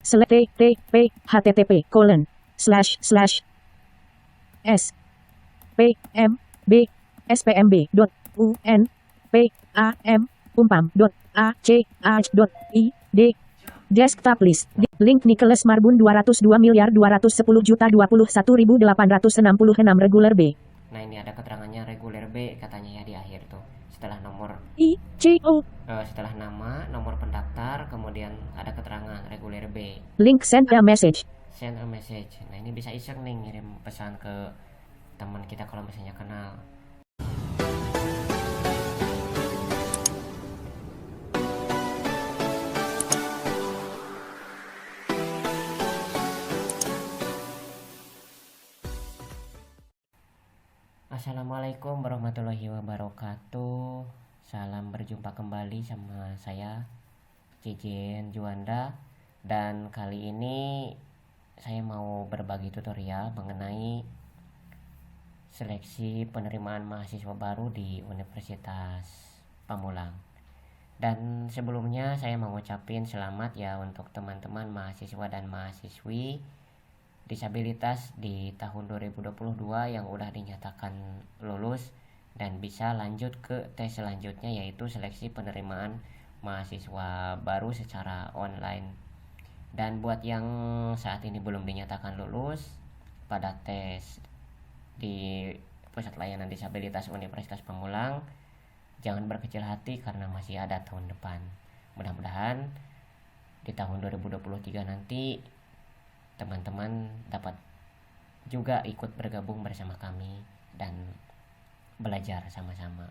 /TTP http://spmb.unpam.ac.id desktop list link Nicholas Marbun 202.221.866 regular B. Nah, ini ada keterangannya reguler B katanya ya di akhir tuh. Setelah nomor setelah nama, nomor pendaftar, kemudian ada keterangan reguler B. Link send a message. Send a message. Nah, ini bisa iseng nih ngirim pesan ke teman kita kalau misalnya kenal. Assalamualaikum warahmatullahi wabarakatuh. Salam berjumpa kembali sama saya Cijen Juanda. Dan kali ini saya mau berbagi tutorial mengenai seleksi penerimaan mahasiswa baru di Universitas Pamulang. Dan sebelumnya saya mau ngucapin selamat ya untuk teman-teman mahasiswa dan mahasiswi disabilitas di tahun 2022 yang udah dinyatakan lulus dan bisa lanjut ke tes selanjutnya, yaitu seleksi penerimaan mahasiswa baru secara online. Dan buat yang saat ini belum dinyatakan lulus pada tes di Pusat Layanan Disabilitas Universitas Pamulang, jangan berkecil hati karena masih ada tahun depan. Mudah-mudahan di tahun 2023 nanti teman-teman dapat juga ikut bergabung bersama kami dan belajar sama-sama.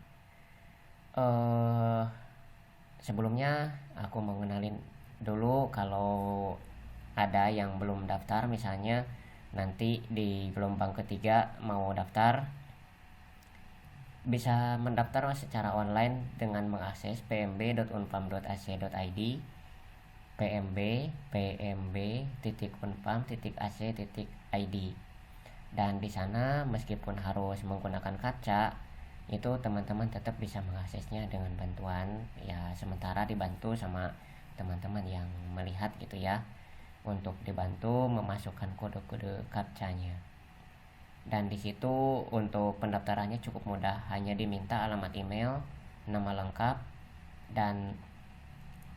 Sebelumnya aku mau kenalin dulu, kalau ada yang belum daftar, misalnya nanti di gelombang ketiga mau daftar, bisa mendaftar secara online dengan mengakses pmb.unpam.ac.id pmb.unpam.ac.id. Dan di sana meskipun harus menggunakan kaca, itu teman-teman tetap bisa mengaksesnya dengan bantuan ya, sementara dibantu sama teman-teman yang melihat gitu ya, untuk dibantu memasukkan kode-kode captcha-nya. Dan di situ untuk pendaftarannya cukup mudah, hanya diminta alamat email, nama lengkap, dan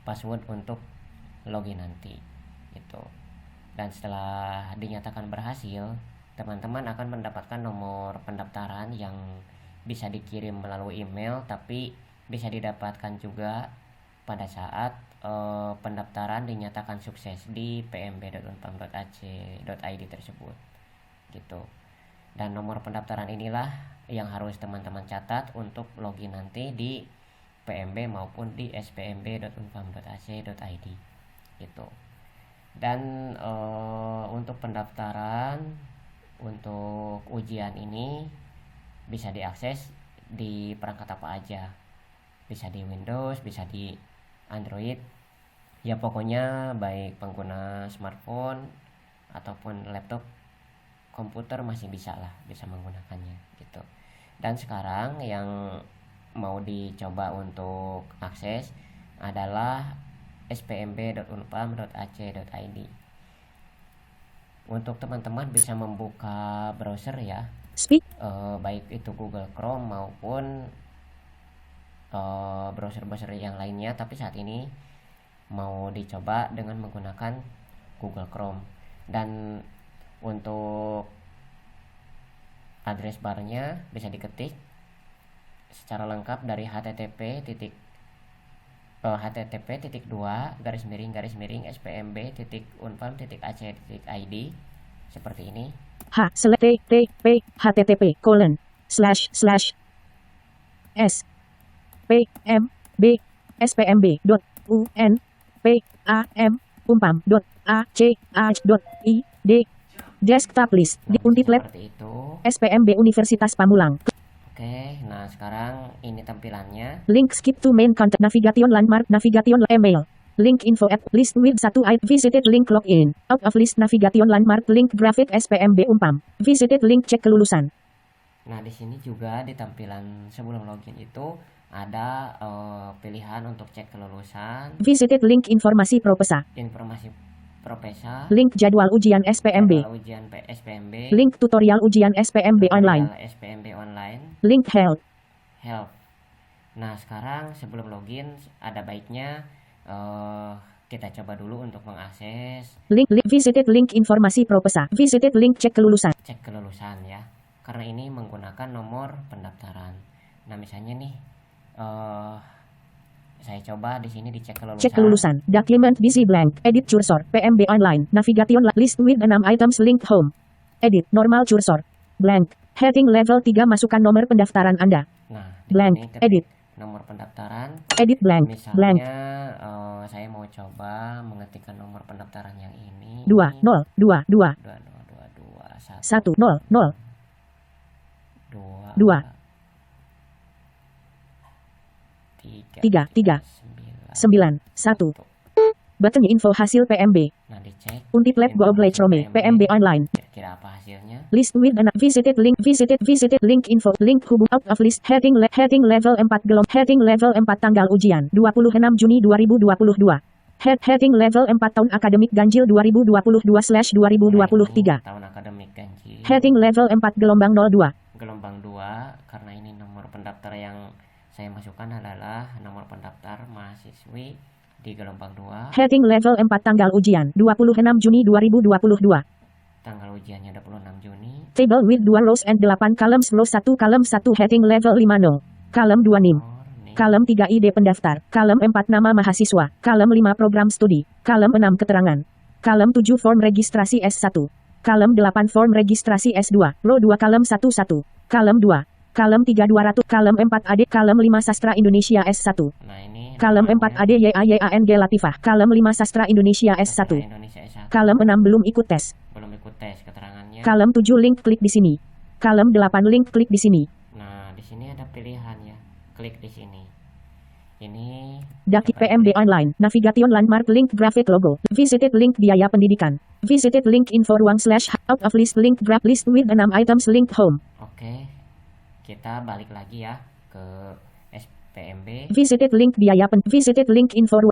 password untuk login nanti gitu. Dan setelah dinyatakan berhasil, teman-teman akan mendapatkan nomor pendaftaran yang bisa dikirim melalui email, tapi bisa didapatkan juga pada saat pendaftaran dinyatakan sukses di pmb.unpam.ac.id tersebut gitu. Dan nomor pendaftaran inilah yang harus teman-teman catat untuk login nanti di PMB maupun di spmb.unpam.ac.id gitu. Dan untuk pendaftaran untuk ujian ini bisa diakses di perangkat apa aja, bisa di Windows, bisa di Android ya, pokoknya baik pengguna smartphone ataupun laptop komputer masih bisa menggunakannya gitu. Dan sekarang yang mau dicoba untuk akses adalah spmb.unpam.ac.id. Untuk teman-teman bisa membuka browser ya, baik itu Google Chrome maupun browser-browser yang lainnya, tapi saat ini mau dicoba dengan menggunakan Google Chrome. Dan untuk address barnya bisa diketik secara lengkap dari http://spmb.unpam.ac.id seperti ini. http://spmb.unpam.ac.id desktop list di Untitlab Seperti itu. SPMB Universitas Pamulang. Oke, nah sekarang ini tampilannya. Link skip to main content navigation landmark navigation email. Link info at list with 1 visited link login. Out of list navigation landmark link grafik SPMB Umpam. Visited link cek kelulusan. Nah, di sini juga di tampilan sebelum login itu ada pilihan untuk cek kelulusan. Visited link informasi propesa. Informasi Propesa, Link jadwal ujian SPMB. jadwal ujian SPMB, Link tutorial ujian SPMB online. tutorial SPMB online, Link help. help. Nah, sekarang sebelum login ada baiknya kita coba dulu untuk mengakses Link visited link informasi Propesa. Visited link cek kelulusan. cek kelulusan ya. Karena ini menggunakan nomor pendaftaran. Nah, misalnya nih saya coba di sini dicek kelulusan. Cek kelulusan. Document busy blank. Edit cursor. PMB online. Navigation list with 6 items link home. Edit normal cursor. Blank. Heading level 3 masukkan nomor pendaftaran Anda. Nah, di Blank. sini ketik Edit. nomor pendaftaran. Edit blank. Blank. Misalnya saya mau coba mengetikkan nomor pendaftaran yang ini. 2 0 2 2 2 1 0 0 2 2 3 3 9 1. Button info hasil PMB. Nah, dicek Untip lab go Trome. PMB online. kira-kira apa hasilnya. List with an visited link link info link hubung out of list heading level 4 heading level 4 tanggal ujian 26 Juni 2022 heading level 4 tahun akademik ganjil 2022/2023 Tahun akademik ganjil. heading level 4 gelombang 02 Gelombang 2, karena ini nomor pendaftar yang saya masukkan adalah nomor pendaftar mahasiswi di gelombang 2. heading level 4 tanggal ujian 26 Juni 2022 Tanggal ujiannya 26 Juni. table with 2 rows and 8 columns row 1 column 1 heading level 50 column 2 NIM column 3 ID pendaftar column 4 nama mahasiswa column 5 program studi column 6 keterangan column 7 form registrasi S1 column 8 form registrasi S2 row 2 column 1 1 column 2 column 3 200 column 4 AD column 5 sastra Indonesia S1 Nah, ini column 4 AD YAYANG Latifah column 5 sastra Indonesia S1 Indonesia S1. column 6 belum ikut tes Belum ikut tes keterangannya. column 7 link klik di sini column 8 link klik di sini Nah, di sini ada pilihan ya. Klik di sini. Ini Daki coba PMB klik. online, navigation landmark link graphic logo, visited link biaya pendidikan, visited link info ruang slash out of list link grab list with 6 items link home, Oke. Kita balik lagi ya ke SPMB. visited link biaya visited link info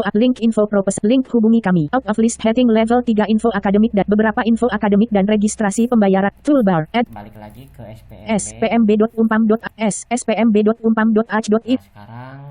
at link info propos link hubungi kami, out of list heading level 3 info akademik dan beberapa info akademik dan registrasi pembayaran, toolbar, add, Balik lagi ke SPMB. spmb.umpam.as, spmb.umpam.ach.it, Nah, sekarang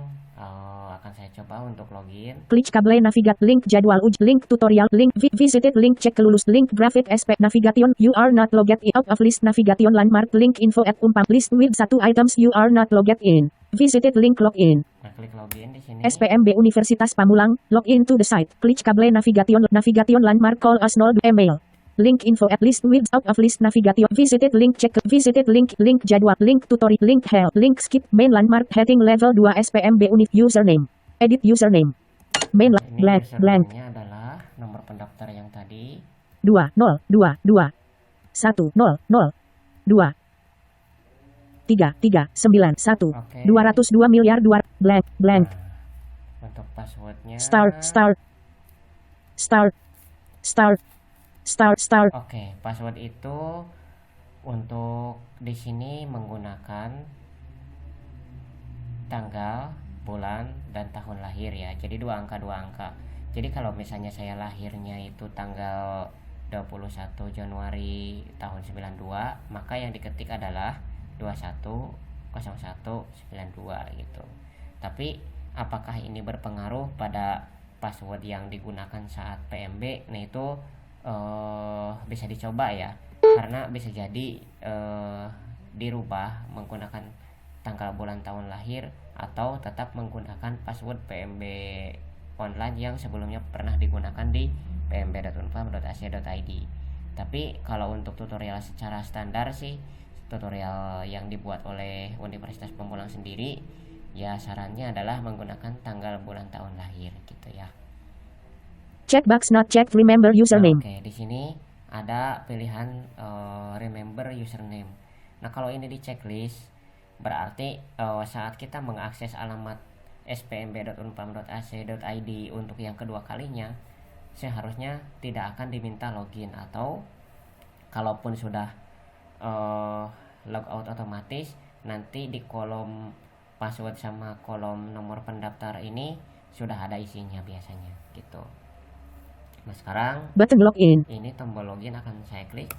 akan saya coba untuk login. klik kabel navigat link jadwal uji link tutorial link visited link cek kelulus link graphic SP navigation you are not logged in out of list navigation landmark link info at umpam list with 1 items you are not logged in visited link login Nah, klik login di sini. SPMB Universitas Pamulang login to the site klik kabel navigation landmark call us 02 email link info at list with out of list navigation visited link cek visited link jadwal link tutorial link help link skip main landmark heading level 2 SPMB Unif username edit username main Ini blank username-nya adalah nomor pendaftar yang tadi. 2 0 2 2 1 0 0 2 3 3 9 1 Oke. 202 miliar 2 blank Nah, untuk passwordnya. start Oke, password itu untuk di sini menggunakan tanggal, bulan, dan tahun lahir ya. Jadi dua angka. Jadi kalau misalnya saya lahirnya itu tanggal 21 Januari tahun 92, maka yang diketik adalah 210192 gitu. Tapi apakah ini berpengaruh pada password yang digunakan saat PMB? Nah, itu bisa dicoba ya, karena bisa jadi dirubah menggunakan tanggal bulan tahun lahir atau tetap menggunakan password PMB online yang sebelumnya pernah digunakan di pmb.unpam.ac.id. Tapi kalau untuk tutorial secara standar sih, tutorial yang dibuat oleh Universitas Pamulang sendiri, ya sarannya adalah menggunakan tanggal bulan tahun lahir gitu ya. checkbox not checked remember username Oke, di sini ada pilihan remember username. Nah, kalau ini di checklist berarti saat kita mengakses alamat spmb.unpam.ac.id untuk yang kedua kalinya, seharusnya tidak akan diminta login, atau kalaupun sudah logout otomatis, nanti di kolom password sama kolom nomor pendaftar ini sudah ada isinya biasanya gitu. Nah sekarang Button login. ini tombol login akan saya klik.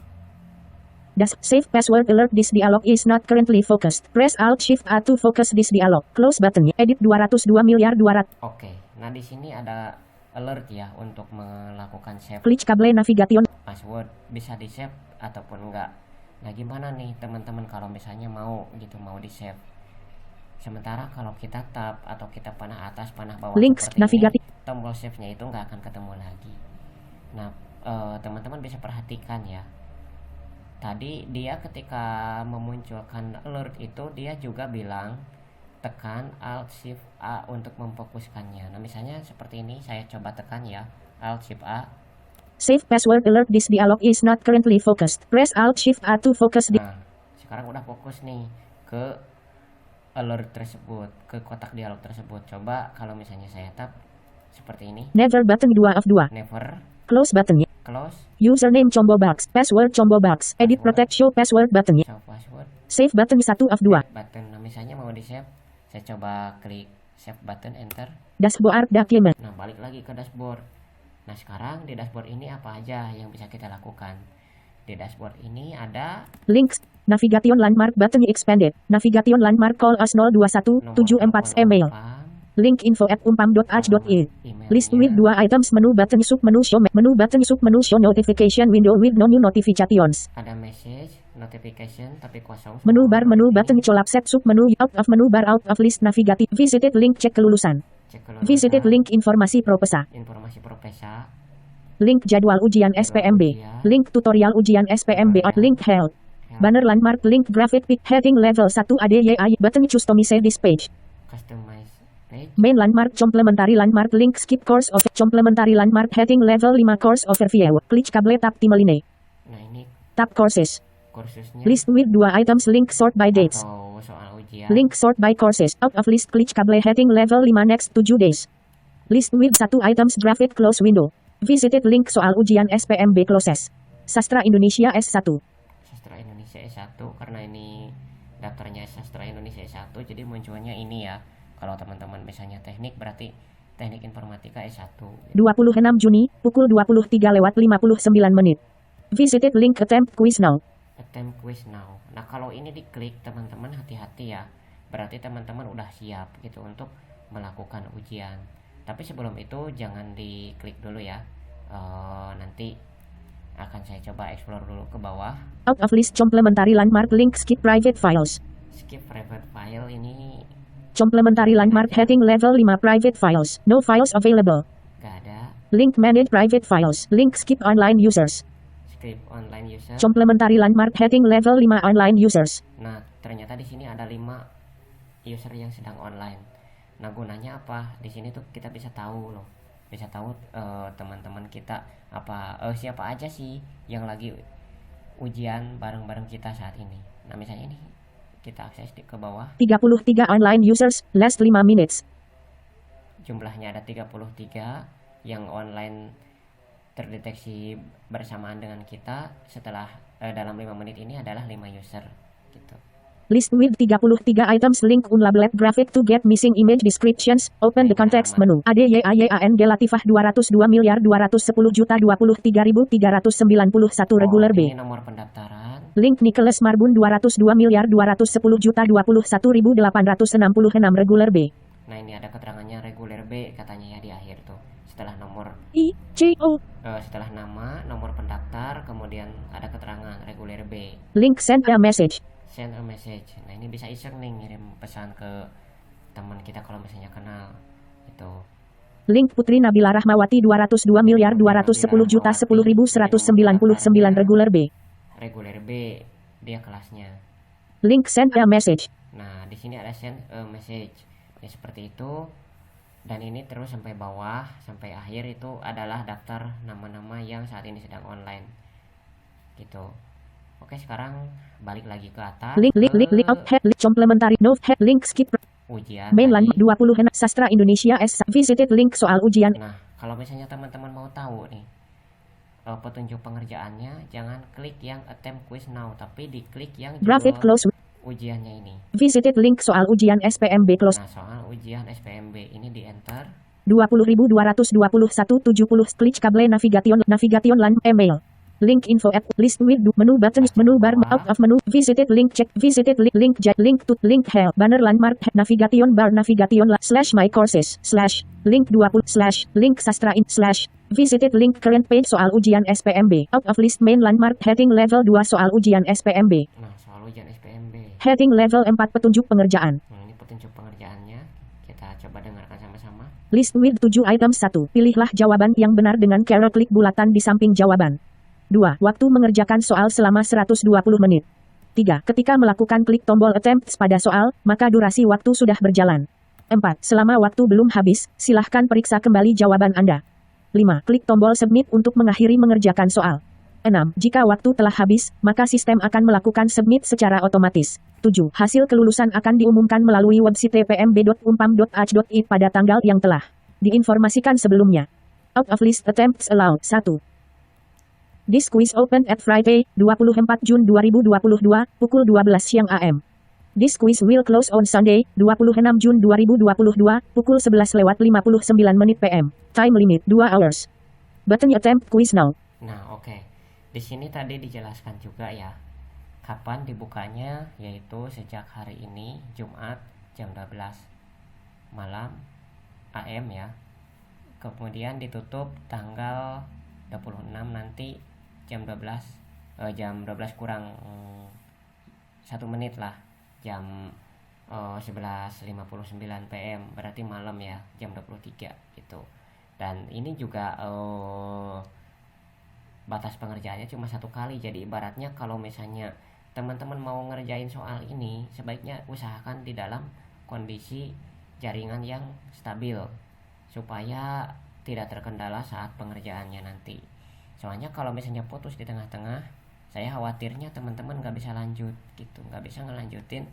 Save password alert, this dialog is not currently focused. Press Alt Shift A to focus this dialog. Close button. Edit 202 miliar 200. Oke, nah di sini ada alert ya untuk melakukan save Klik kabel navigation. password, bisa di save ataupun enggak. Nah gimana nih teman-teman kalau misalnya mau gitu, mau di save. Sementara kalau kita tab atau kita panah atas panah bawah Links seperti navigasi. ini, tombol save nya itu nggak akan ketemu lagi. Nah teman-teman bisa perhatikan ya, tadi dia ketika memunculkan alert itu dia juga bilang tekan Alt Shift A untuk memfokuskannya. Nah misalnya seperti ini, saya coba tekan ya Alt Shift A. Save password alert, this dialog is not currently focused. Press Alt Shift A to focus. Nah sekarang udah fokus nih ke alert tersebut, ke kotak dialog tersebut. Coba kalau misalnya saya tap seperti ini, Never button 2 of 2. never, Close button. close, Username combo box. Password combo box. Edit protect show password button. show password, Save button 1 of 2. button. Nah misalnya mau di save, saya coba klik save button, enter. Dashboard document. Nah balik lagi ke dashboard. Nah sekarang di dashboard ini apa aja yang bisa kita lakukan? Di dashboard ini ada Links. Navigation landmark button expanded. Navigation landmark call us 021 nomor 74 telepon email. umpam, Link info at umpam.ach.in. emailnya, List with 2 items, menu button sub menu show notification window with no new notifications. ada message, notification tapi kosong. Menu semua. bar menu Ini button colap set sub menu out of menu bar out of list navigatif. Visited link cek kelulusan. cek kelulusan, Visited link informasi propesa. informasi propesa, Link jadwal ujian SPMB. Link tutorial ujian SPMB. Link health. Banner landmark link graphic pic heading level 1 ADYI button customize this page. customize page, Main landmark complementary landmark link skip course of complementary landmark heading level 5 course overview. Klik kabel tab timeline. nah ini Tab courses. kursusnya List with 2 items link sort by dates. atau soal ujian. Link sort by courses. Out of list klik kabel heading level 5 next 7 days. List with 1 items graphic close window. Visited link soal ujian SPMB closes. Sastra Indonesia S1. Sastra Indonesia S1, karena ini daftarnya Sastra Indonesia S1 jadi munculnya ini ya. Kalau teman-teman misalnya teknik berarti teknik informatika S1. 26 Juni, pukul 23:59 menit. Visited link attempt quiz now. Attempt quiz now. Nah kalau ini diklik teman-teman hati-hati ya. Berarti teman-teman udah siap gitu untuk melakukan ujian. Tapi sebelum itu jangan diklik dulu ya. Nanti akan saya coba explore dulu ke bawah. Out of list complementary landmark link skip private files. Skip private file ini Complementary landmark heading level 5 private files. No files available. gak ada. Link manage private files. Link skip online users. Script online user. Complementary landmark heading level 5 online users. Nah, ternyata di sini ada 5 user yang sedang online. Nah, gunanya apa? Di sini tuh kita bisa tahu loh. Bisa tahu teman-teman kita siapa aja sih yang lagi ujian bareng-bareng kita saat ini. Nah, misalnya ini kita akses ke bawah. 33 online users, last 5 minutes. Jumlahnya ada 33 yang online terdeteksi bersamaan dengan kita setelah dalam 5 menit ini adalah 5 user gitu. List with 33 items link unlabeled graphic to get missing image descriptions. Open the context menu. ADYAYANG Latifah 202.210.023.391 regular B. Ini nomor pendaftaran. Link Nicholas Marbun 202.210.021.866 regular B. Nah ini ada keterangannya reguler B katanya ya di akhir tuh. Setelah nomor setelah nama, nomor pendaftar, kemudian ada keterangan reguler B. Link send a message. Send a message. Nah ini bisa iseng nih ngirim pesan ke teman kita kalau misalnya kenal itu. Link Putri Nabila Rahmawati 202.210.010.199 regular B. Reguler B dia kelasnya. Link send a message. Nah di sini ada send a message ya seperti itu. Dan ini terus sampai bawah sampai akhir itu adalah daftar nama-nama yang saat ini sedang online gitu. Oke sekarang balik lagi ke atas. Link out head link complementary no head link skip Ujian main tadi. landmark 26 Sastra Indonesia S visited link soal ujian. Nah kalau misalnya teman-teman mau tahu nih petunjuk pengerjaannya, jangan klik yang attempt quiz now tapi diklik yang Graphic judul close. ujiannya ini. Visited link soal ujian SPMB close. Nah soal ujian SPMB ini di enter. 20.221 klik kabel navigation LAN email. Link info at list with menu button menu bar out of menu visited link check visited link link to link help banner landmark navigation bar navigation slash my courses slash link 20 slash link sastra in slash visited link current page soal ujian SPMB out of list main landmark heading level 2 soal ujian SPMB. Nah, soal ujian SPMB. Heading level 4 petunjuk pengerjaan. Nah, ini petunjuk pengerjaannya. Kita coba dengarkan sama-sama. List with 7 item 1. Pilihlah jawaban yang benar dengan cara klik bulatan di samping jawaban. 2. Waktu mengerjakan soal selama 120 menit. 3. Ketika melakukan klik tombol attempts pada soal, maka durasi waktu sudah berjalan. 4. Selama waktu belum habis, silahkan periksa kembali jawaban Anda. 5. Klik tombol submit untuk mengakhiri mengerjakan soal. 6. Jika waktu telah habis, maka sistem akan melakukan submit secara otomatis. 7. Hasil kelulusan akan diumumkan melalui website pmb.umpam.ac.id pada tanggal yang telah diinformasikan sebelumnya. Out of list attempts allowed. 1. This quiz opened at Friday, 24 Jun 2022, pukul 12 siang AM. This quiz will close on Sunday, 26 Jun 2022, pukul 11:59 PM. Time limit 2 hours. Button attempt quiz now. Nah, oke. Di sini tadi dijelaskan juga ya, kapan dibukanya, yaitu sejak hari ini, Jumat, jam 12 malam AM ya. Kemudian ditutup tanggal 26 nanti jam 12 kurang 1 menit lah, jam 11:59 PM, berarti malam ya, jam 23 gitu. Dan ini juga batas pengerjaannya cuma 1 kali. Jadi ibaratnya kalau misalnya teman-teman mau ngerjain soal ini, sebaiknya usahakan di dalam kondisi jaringan yang stabil supaya tidak terkendala saat pengerjaannya nanti. Soalnya kalau misalnya putus di tengah-tengah, saya khawatirnya teman-teman nggak bisa lanjut gitu, nggak bisa ngelanjutin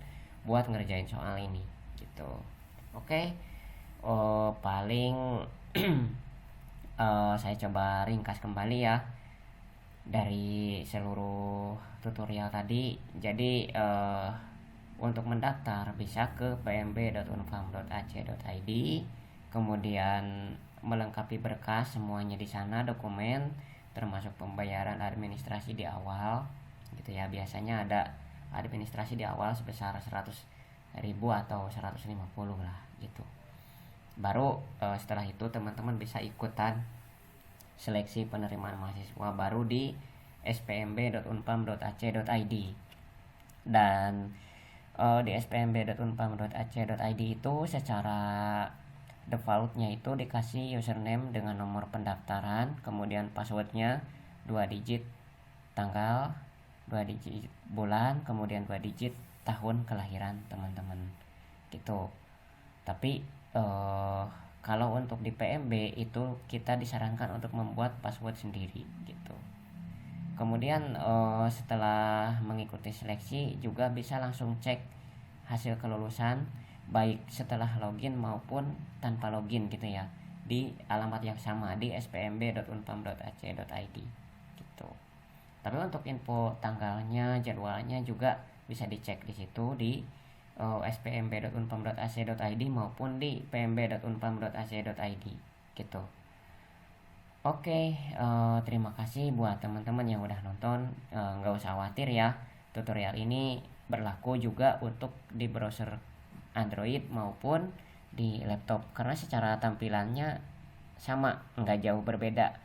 buat ngerjain soal ini gitu. Oke. Paling saya coba ringkas kembali ya dari seluruh tutorial tadi. Jadi untuk mendaftar bisa ke pmb.unpam.ac.id, kemudian melengkapi berkas semuanya di sana, dokumen termasuk pembayaran administrasi di awal gitu ya. Biasanya ada administrasi di awal sebesar 100.000 atau 150 lah gitu. Baru setelah itu teman-teman bisa ikutan seleksi penerimaan mahasiswa baru di spmb.unpam.ac.id. Dan di spmb.unpam.ac.id itu secara defaultnya itu dikasih username dengan nomor pendaftaran, kemudian passwordnya 2 digit tanggal, 2 digit bulan, kemudian 2 digit tahun kelahiran teman-teman gitu. Tapi kalau untuk di PMB itu kita disarankan untuk membuat password sendiri gitu. Kemudian setelah mengikuti seleksi juga bisa langsung cek hasil kelulusan, baik setelah login maupun tanpa login gitu ya, di alamat yang sama di spmb.unpam.ac.id gitu. Tapi untuk info tanggalnya, jadwalnya juga bisa dicek di situ di spmb.unpam.ac.id maupun di pmb.unpam.ac.id gitu. Oke, terima kasih buat teman-teman yang udah nonton. Nggak usah khawatir ya, tutorial ini berlaku juga untuk di browser Android maupun di laptop, karena secara tampilannya sama, nggak jauh berbeda.